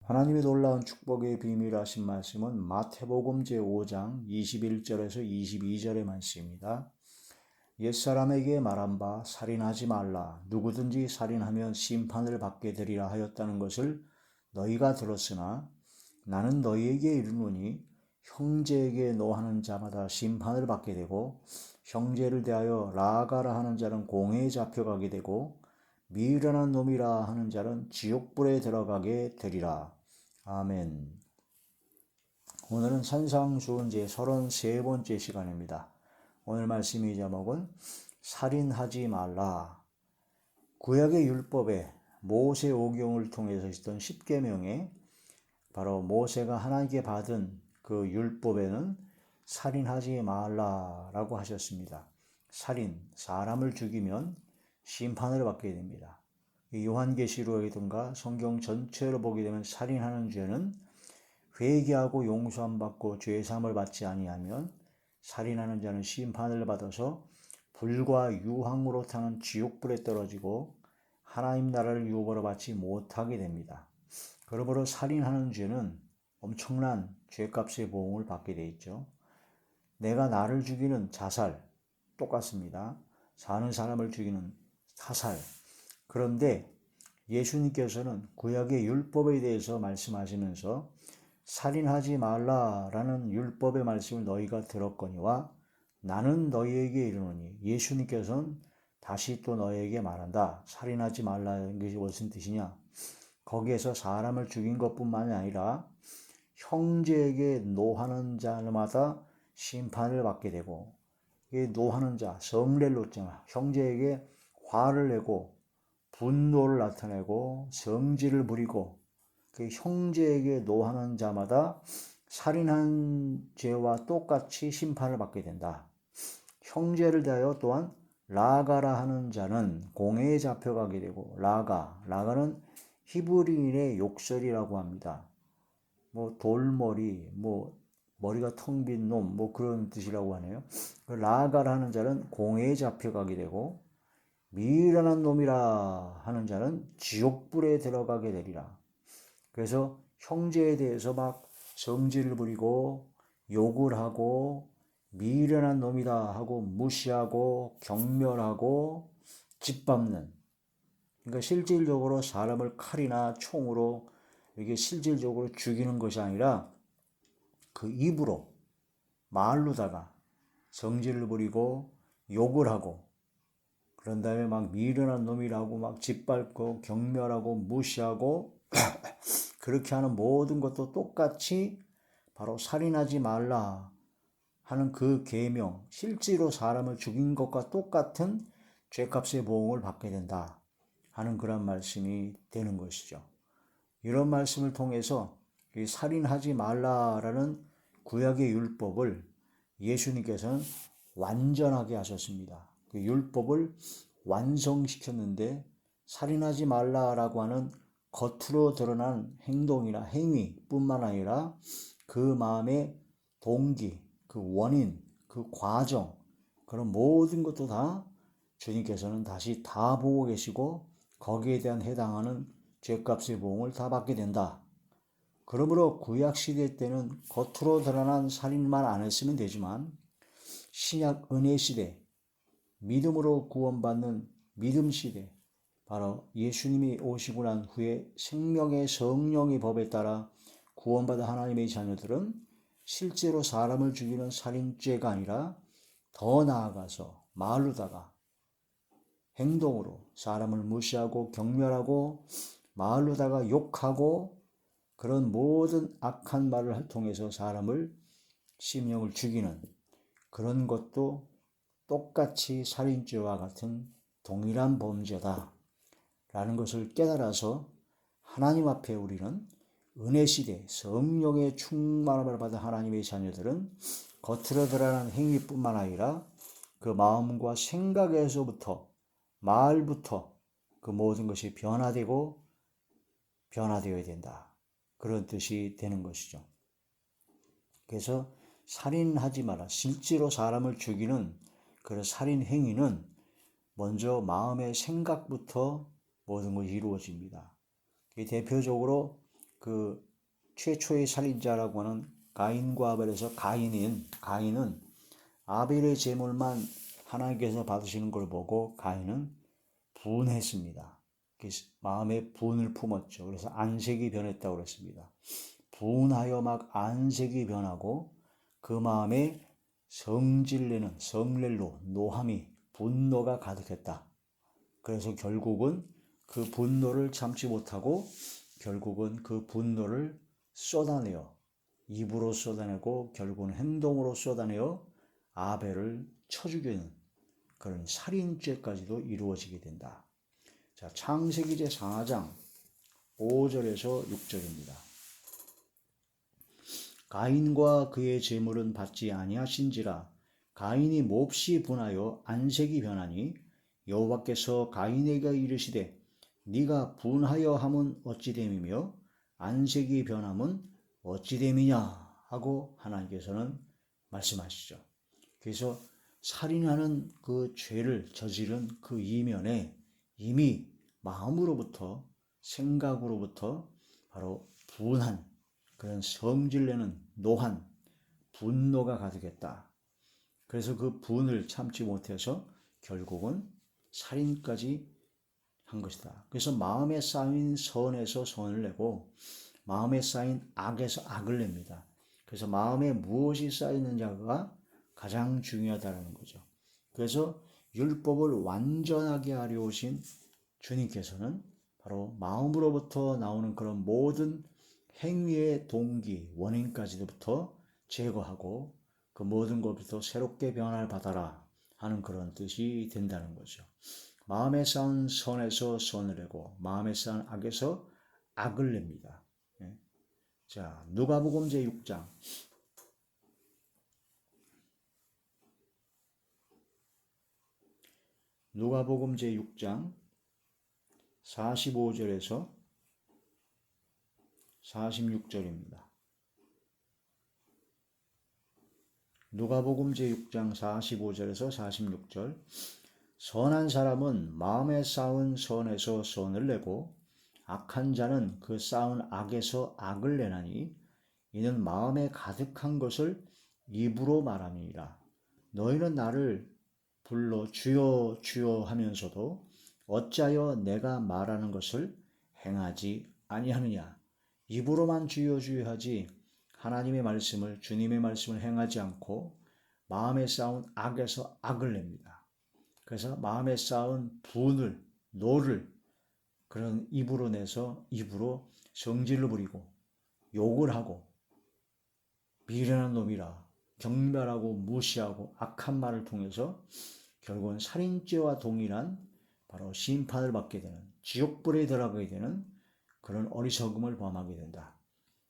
하나님의 놀라운 축복의 비밀 하신 말씀은 마태복음 제5장 21절에서 22절의 말씀입니다. 옛사람에게 말한 바 살인하지 말라. 누구든지 살인하면 심판을 받게 되리라 하였다는 것을 너희가 들었으나 나는 너희에게 이르노니 형제에게 노하는 자마다 심판을 받게 되고 형제를 대하여 라아가라 하는 자는 공회에 잡혀가게 되고 미련한 놈이라 하는 자는 지옥불에 들어가게 되리라. 아멘. 오늘은 산상수훈 제 33번째 시간입니다. 오늘 말씀의 제목은 살인하지 말라. 구약의 율법에 모세 오경을 통해서 있던 10계명에 바로 모세가 하나님께 받은 그 율법에는 살인하지 말라라고 하셨습니다. 살인, 사람을 죽이면 심판을 받게 됩니다. 요한계시록이든가 성경 전체로 보게 되면 살인하는 죄는 회개하고 용서함 받고 죄 사함을 받지 아니하면 살인하는 자는 심판을 받아서 불과 유황으로 타는 지옥불에 떨어지고 하나님 나라를 유업으로 받지 못하게 됩니다. 그러므로 살인하는 죄는 엄청난 죄값의 보응을 받게 돼 있죠. 내가 나를 죽이는 자살 똑같습니다. 사는 사람을 죽이는 사살. 그런데 예수님께서는 구약의 율법에 대해서 말씀하시면서 살인하지 말라라는 율법의 말씀을 너희가 들었거니와 나는 너희에게 이르노니, 예수님께서는 다시 또 너희에게 말한다. 살인하지 말라는 것이 무슨 뜻이냐? 거기에서 사람을 죽인 것뿐만이 아니라 형제에게 노하는 자마다 심판을 받게 되고, 노하는 자, 성례를 놓잖아. 형제에게 화를 내고 분노를 나타내고 성질을 부리고 그 형제에게 노하는 자마다 살인한 죄와 똑같이 심판을 받게 된다. 형제를 대하여 또한 라가라 하는 자는 공회에 잡혀가게 되고, 라가는 히브리인의 욕설이라고 합니다. 돌머리, 머리가 텅 빈 놈, 그런 뜻이라고 하네요. 라가라 하는 자는 공회에 잡혀가게 되고, 미련한 놈이라 하는 자는 지옥불에 들어가게 되리라. 그래서 형제에 대해서 막 성질을 부리고 욕을 하고 미련한 놈이다 하고 무시하고 경멸하고 짓밟는, 그러니까 실질적으로 사람을 칼이나 총으로 이게 실질적으로 죽이는 것이 아니라 그 입으로 말로다가 성질을 부리고 욕을 하고, 그런 다음에 막 미련한 놈이라고 막 짓밟고 경멸하고 무시하고 그렇게 하는 모든 것도 똑같이 바로 살인하지 말라 하는 그 계명, 실제로 사람을 죽인 것과 똑같은 죄값의 보응을 받게 된다 하는 그런 말씀이 되는 것이죠. 이런 말씀을 통해서 이 살인하지 말라라는 구약의 율법을 예수님께서는 완전하게 하셨습니다. 그 율법을 완성시켰는데, 살인하지 말라라고 하는 겉으로 드러난 행동이나 행위뿐만 아니라 그 마음의 동기, 그 원인, 그 과정, 그런 모든 것도 다 주님께서는 다시 다 보고 계시고 거기에 대한 해당하는 죄값의 보응을 다 받게 된다. 그러므로 구약시대 때는 겉으로 드러난 살인만 안 했으면 되지만 신약 은혜시대, 믿음으로 구원받는 믿음시대, 바로 예수님이 오시고 난 후에 생명의 성령의 법에 따라 구원받은 하나님의 자녀들은 실제로 사람을 죽이는 살인죄가 아니라 더 나아가서 말로다가 행동으로 사람을 무시하고 경멸하고 말로다가 욕하고 그런 모든 악한 말을 통해서 사람을 심령을 죽이는 그런 것도 똑같이 살인죄와 같은 동일한 범죄다 라는 것을 깨달아서 하나님 앞에 우리는 은혜시대 성령의 충만함을 받은 하나님의 자녀들은 겉으로 드러난 행위뿐만 아니라 그 마음과 생각에서부터 말부터 그 모든 것이 변화되어야 된다. 그런 뜻이 되는 것이죠. 그래서 살인하지 마라. 실제로 사람을 죽이는 그런 살인 행위는 먼저 마음의 생각부터 모든 것이 이루어집니다. 대표적으로 그 최초의 살인자라고 하는 가인과 아벨에서 가인은 아벨의 제물만 하나님께서 받으시는 걸 보고 가인은 분했습니다. 마음에 분을 품었죠. 그래서 안색이 변했다고 그랬습니다. 분하여 막 안색이 변하고 그 마음에 성질내는 성렐로 노함이 분노가 가득했다. 그래서 결국은 그 분노를 참지 못하고 결국은 그 분노를 쏟아내어 입으로 쏟아내고 결국은 행동으로 쏟아내어 아벨을 쳐 죽이는 그런 살인죄까지도 이루어지게 된다. 자, 창세기 제 4장 5절에서 6절입니다. 가인과 그의 제물은 받지 아니하신지라 가인이 몹시 분하여 안색이 변하니 여호와께서 가인에게 이르시되 네가 분하여 함은 어찌됨이며 안색이 변함은 어찌됨이냐 하고 하나님께서는 말씀하시죠. 그래서 살인하는 그 죄를 저지른 그 이면에 이미 마음으로부터 생각으로부터 바로 분한 그런 성질내는 노한 분노가 가득했다. 그래서 그 분을 참지 못해서 결국은 살인까지 한 것이다. 그래서 마음에 쌓인 선에서 선을 내고 마음에 쌓인 악에서 악을 냅니다. 그래서 마음에 무엇이 쌓이느냐가 가장 중요하다는 거죠. 그래서 율법을 완전하게 하려 오신 주님께서는 바로 마음으로부터 나오는 그런 모든 행위의 동기, 원인까지부터 제거하고 그 모든 것부터 새롭게 변화를 받아라 하는 그런 뜻이 된다는 거죠. 마음에 쌓은 선에서 선을 내고 마음에 쌓은 악에서 악을 냅니다. 자, 누가복음 제6장 누가복음 제6장 45절에서 46절입니다. 누가복음 제6장 45절에서 46절 선한 사람은 마음에 쌓은 선에서 선을 내고 악한 자는 그 쌓은 악에서 악을 내나니 이는 마음에 가득한 것을 입으로 말함이니라. 너희는 나를 불러 주여 주여 하면서도 어찌하여 내가 말하는 것을 행하지 아니하느냐. 입으로만 주여 주여 하지 하나님의 말씀을 주님의 말씀을 행하지 않고 마음에 쌓은 악에서 악을 냅니다. 그래서 마음에 쌓은 분을 노를 그런 입으로 내서 입으로 성질을 부리고 욕을 하고 미련한 놈이라 경멸하고 무시하고 악한 말을 통해서 결국은 살인죄와 동일한 바로 심판을 받게 되는 지옥불에 들어가게 되는 그런 어리석음을 범하게 된다.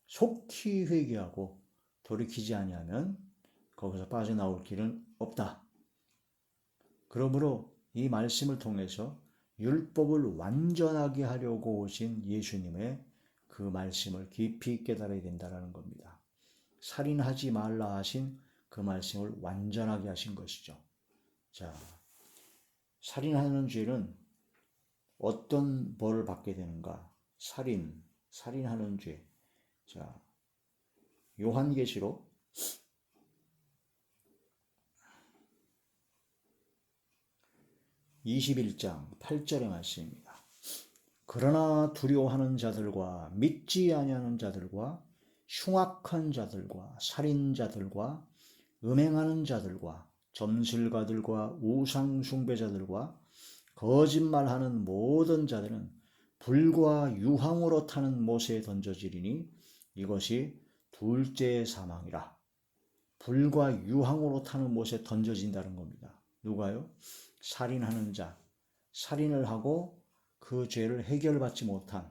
속히 회개하고 돌이키지 아니하면 거기서 빠져나올 길은 없다. 그러므로 이 말씀을 통해서 율법을 완전하게 하려고 오신 예수님의 그 말씀을 깊이 깨달아야 된다는 겁니다. 살인하지 말라 하신 그 말씀을 완전하게 하신 것이죠. 자, 살인하는 죄는 어떤 벌을 받게 되는가? 살인하는 죄. 자, 요한계시록 21장 8절의 말씀입니다. 그러나 두려워하는 자들과 믿지 아니하는 자들과 흉악한 자들과 살인자들과 음행하는 자들과 점술가들과 우상 숭배자들과 거짓말하는 모든 자들은 불과 유황으로 타는 못에 던져지리니 이것이 둘째 사망이라. 불과 유황으로 타는 못에 던져진다는 겁니다. 누가요? 살인하는 자, 살인을 하고 그 죄를 해결받지 못한,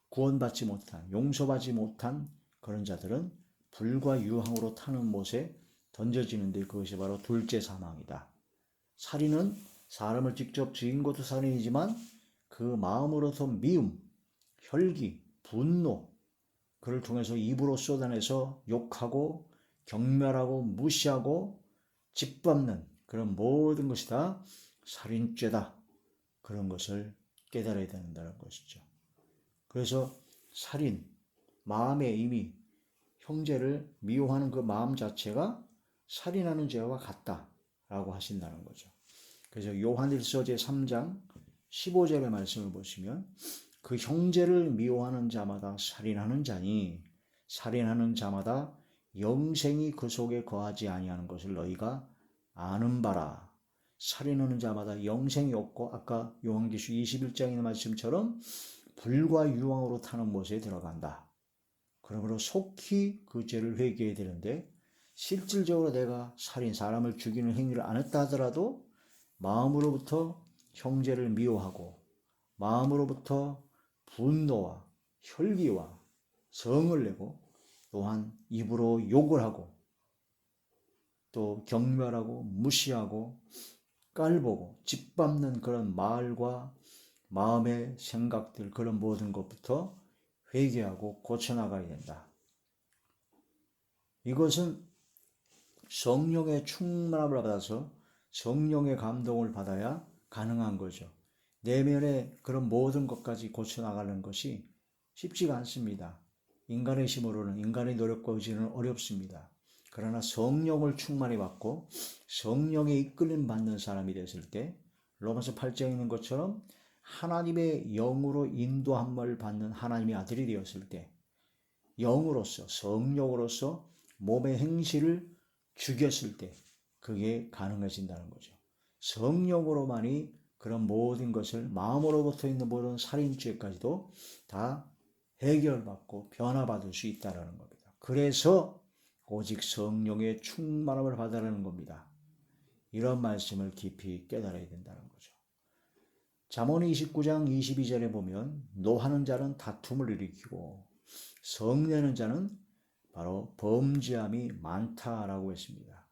구원받지 못한, 용서받지 못한 그런 자들은 불과 유황으로 타는 못에 던져지는데 그것이 바로 둘째 사망이다. 살인은 사람을 직접 죽인 것도 살인이지만 그 마음으로서 미움, 혈기, 분노, 그를 통해서 입으로 쏟아내서 욕하고 경멸하고 무시하고 짓밟는 그런 모든 것이 다 살인죄다. 그런 것을 깨달아야 된다는 것이죠. 그래서 살인, 마음에 이미 형제를 미워하는 그 마음 자체가 살인하는 죄와 같다라고 하신다는 거죠. 그래서 요한일서 제3장 15절의 말씀을 보시면 그 형제를 미워하는 자마다 살인하는 자니 살인하는 자마다 영생이 그 속에 거하지 아니하는 것을 너희가 아는 바라. 살인하는 자마다 영생이 없고 아까 요한계시록 21장의 말씀처럼 불과 유황으로 타는 못에 들어간다. 그러므로 속히 그 죄를 회개해야 되는데 실질적으로 내가 살인, 사람을 죽이는 행위를 안 했다 하더라도 마음으로부터 형제를 미워하고 마음으로부터 분노와 혈기와 성을 내고 또한 입으로 욕을 하고 또 경멸하고 무시하고 깔보고 짓밟는 그런 말과 마음의 생각들 그런 모든 것부터 회개하고 고쳐나가야 된다. 이것은 성령의 충만함을 받아서 성령의 감동을 받아야 가능한 거죠. 내면의 그런 모든 것까지 고쳐나가는 것이 쉽지가 않습니다. 인간의 힘으로는, 인간의 노력과 의지는 어렵습니다. 그러나 성령을 충만히 받고 성령의 이끌림 받는 사람이 됐을 때 로마서 8장에 있는 것처럼 하나님의 영으로 인도함을 받는 하나님의 아들이 되었을 때 영으로서 성령으로서 몸의 행실을 죽였을 때 그게 가능해진다는 거죠. 성령으로만이 그런 모든 것을 마음으로부터 있는 모든 살인죄까지도 다 해결받고 변화받을 수 있다는 겁니다. 그래서 오직 성령의 충만함을 받으라는 겁니다. 이런 말씀을 깊이 깨달아야 된다는 거죠. 잠언 29장 22절에 보면 노하는 자는 다툼을 일으키고 성내는 자는 바로 범죄함이 많다라고 했습니다.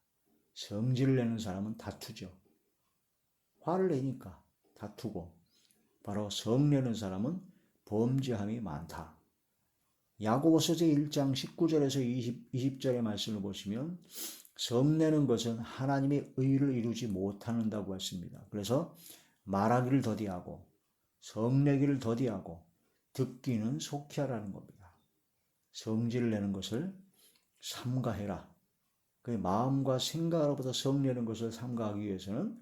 성질을 내는 사람은 다투죠. 화를 내니까 다투고 바로 성내는 사람은 범죄함이 많다. 야고보서 제1장 19절에서 20절의 말씀을 보시면 성내는 것은 하나님의 의를 이루지 못한다고 했습니다. 그래서 말하기를 더디하고 성내기를 더디하고 듣기는 속히 하라는 겁니다. 성질을 내는 것을 삼가해라. 그 마음과 생각으로부터 성내는 것을 삼가하기 위해서는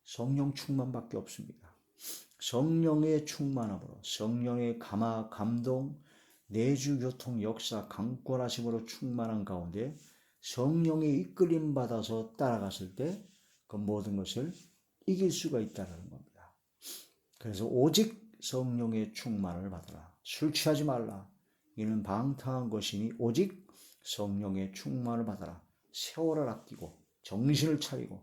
성령 충만밖에 없습니다. 성령의 충만함으로 성령의 감화, 감동, 내주, 교통, 역사, 강권하심으로 충만한 가운데 성령의 이끌림 받아서 따라갔을 때 그 모든 것을 이길 수가 있다는 겁니다. 그래서 오직 성령의 충만을 받아라. 술 취하지 말라. 이는 방탕한 것이니 오직 성령의 충만을 받아라. 세월을 아끼고 정신을 차리고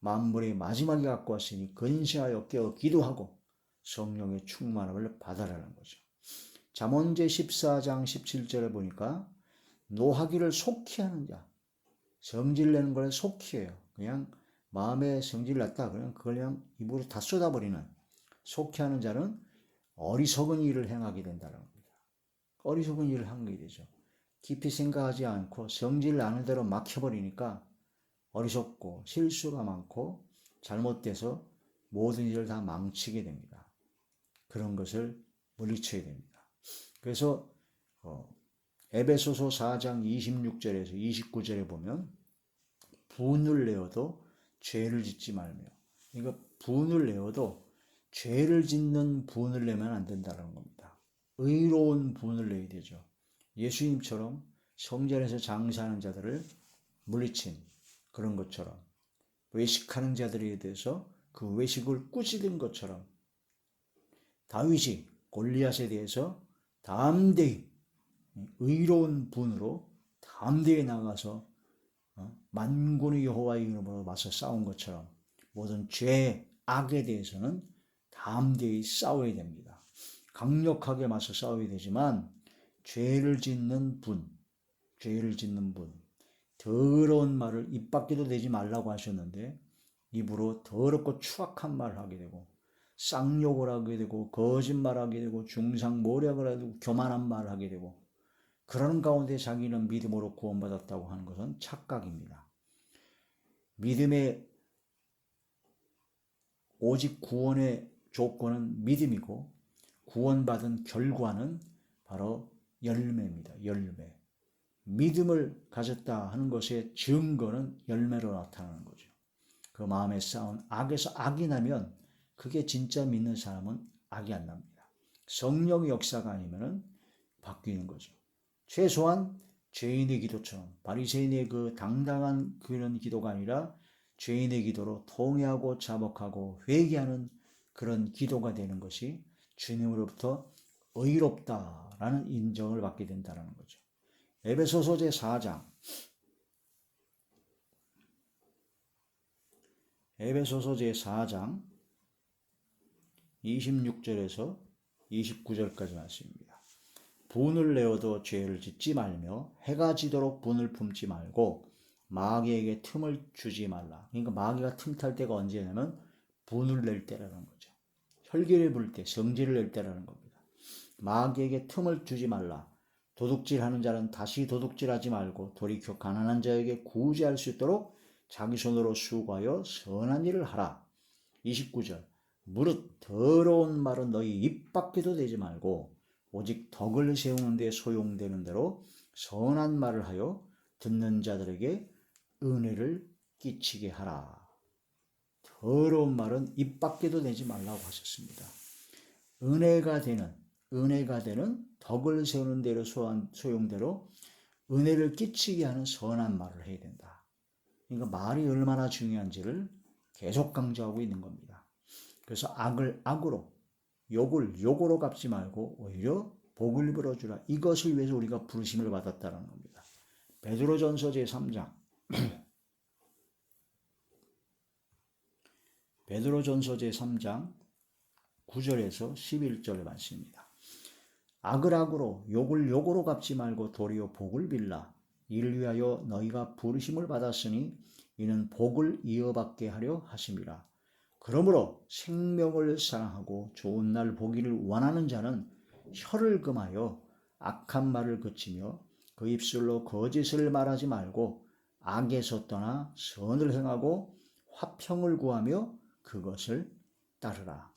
만물의 마지막에 갖고 왔으니 근신하여 깨어 기도하고 성령의 충만함을 받아라는 거죠. 잠언 제14장 17절에 보니까 노하기를 속히 하는 자, 성질 내는 걸 속히 해요. 그냥 마음에 성질 났다 그냥 그걸 그냥 입으로 다 쏟아버리는 속히 하는 자는 어리석은 일을 행하게 된다는 겁니다. 어리석은 일을 하게 되죠. 깊이 생각하지 않고 성질 나는 대로 막혀버리니까 어리석고 실수가 많고 잘못돼서 모든 일을 다 망치게 됩니다. 그런 것을 물리쳐야 됩니다. 그래서 에베소서 4장 26절에서 29절에 보면 분을 내어도 죄를 짓지 말며, 그러니까 분을 내어도 죄를 짓는 분을 내면 안 된다는 겁니다. 의로운 분을 내야 되죠. 예수님처럼 성전에서 장사하는 자들을 물리친 그런 것처럼 외식하는 자들에 대해서 그 외식을 꾸짖은 것처럼 다윗이 골리앗에 대해서 담대히 의로운 분으로 담대히 나가서 만군의 여호와의 이름으로 맞서 싸운 것처럼 모든 죄, 악에 대해서는 담대히 싸워야 됩니다. 강력하게 맞서 싸워야 되지만 죄를 짓는 분, 더러운 말을 입 밖에도 내지 말라고 하셨는데 입으로 더럽고 추악한 말을 하게 되고 쌍욕을 하게 되고 거짓말하게 되고 중상모략을 하게 되고 교만한 말을 하게 되고 그러는 가운데 자기는 믿음으로 구원받았다고 하는 것은 착각입니다. 믿음의 오직 구원의 조건은 믿음이고 구원받은 결과는 바로 열매입니다. 열매. 믿음을 가졌다 하는 것의 증거는 열매로 나타나는 거죠. 그 마음에 쌓은 악에서 악이 나면 그게 진짜 믿는 사람은 악이 안 납니다. 성령의 역사가 아니면 바뀌는 거죠. 최소한 죄인의 기도처럼 바리새인의 그 당당한 그런 기도가 아니라 죄인의 기도로 통회하고 자복하고 회개하는 그런 기도가 되는 것이 주님으로부터 의롭다라는 인정을 받게 된다는 거죠. 에베소서 제4장 에베소서 제4장 26절에서 29절까지 말씀입니다. 분을 내어도 죄를 짓지 말며 해가 지도록 분을 품지 말고 마귀에게 틈을 주지 말라. 그러니까 마귀가 틈탈 때가 언제냐면 분을 낼 때라는 거죠. 혈기를 부릴 때, 성질을 낼 때라는 겁니다. 마귀에게 틈을 주지 말라. 도둑질하는 자는 다시 도둑질하지 말고 돌이켜 가난한 자에게 구제할 수 있도록 자기 손으로 수고하여 선한 일을 하라. 29절 무릇 더러운 말은 너희 입 밖에도 대지 말고 오직 덕을 세우는 데 소용되는 대로 선한 말을 하여 듣는 자들에게 은혜를 끼치게 하라. 더러운 말은 입 밖에도 내지 말라고 하셨습니다. 은혜가 되는 덕을 세우는 대로 소용대로 은혜를 끼치게 하는 선한 말을 해야 된다. 그러니까 말이 얼마나 중요한지를 계속 강조하고 있는 겁니다. 그래서 악을 악으로, 욕을 욕으로 갚지 말고 오히려 복을 빌어주라. 이것을 위해서 우리가 부르심을 받았다는 겁니다. 베드로전서 제3장 베드로전서 제3장 9절에서 11절의 말씀입니다. 악을 악으로 욕을 욕으로 갚지 말고 도리어 복을 빌라. 이를 위하여 너희가 부르심을 받았으니 이는 복을 이어받게 하려 하심이라. 그러므로 생명을 사랑하고 좋은 날 보기를 원하는 자는 혀를 금하여 악한 말을 그치며 그 입술로 거짓을 말하지 말고 악에서 떠나 선을 행하고 화평을 구하며 그것을 따르라.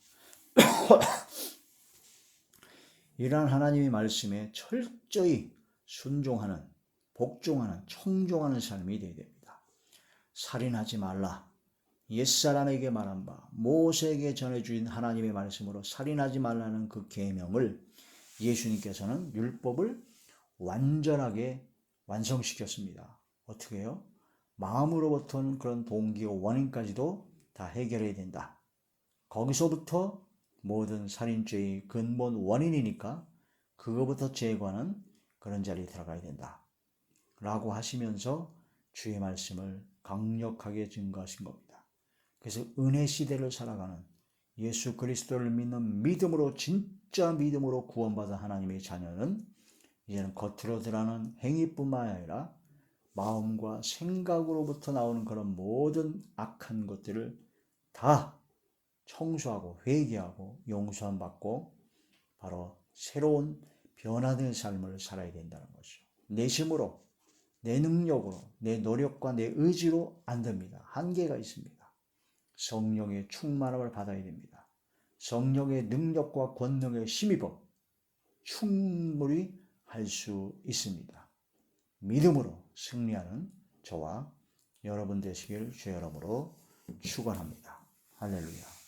이러한 하나님의 말씀에 철저히 순종하는, 복종하는, 청종하는 삶이 되어야 됩니다. 살인하지 말라. 옛사람에게 말한 바 모세에게 전해주신 하나님의 말씀으로 살인하지 말라는 그 계명을 예수님께서는 율법을 완전하게 완성시켰습니다. 어떻게 해요? 마음으로부터는 그런 동기와 원인까지도 다 해결해야 된다. 거기서부터 모든 살인죄의 근본 원인이니까 그거부터 제거하는 그런 자리에 들어가야 된다. 라고 하시면서 주의 말씀을 강력하게 증거하신 겁니다. 그래서 은혜 시대를 살아가는 예수 그리스도를 믿는 믿음으로 진짜 믿음으로 구원받은 하나님의 자녀는 이제는 겉으로 드러나는 행위뿐만 아니라 마음과 생각으로부터 나오는 그런 모든 악한 것들을 다 청소하고 회개하고 용서함 받고 바로 새로운 변화된 삶을 살아야 된다는 것이죠. 내 힘으로, 내 능력으로, 내 노력과 내 의지로 안 됩니다. 한계가 있습니다. 성령의 충만함을 받아야 됩니다. 성령의 능력과 권능에 힘입어 충분히 할 수 있습니다. 믿음으로 승리하는 저와 여러분 되시길 주의 이름으로 축원합니다. 할렐루야.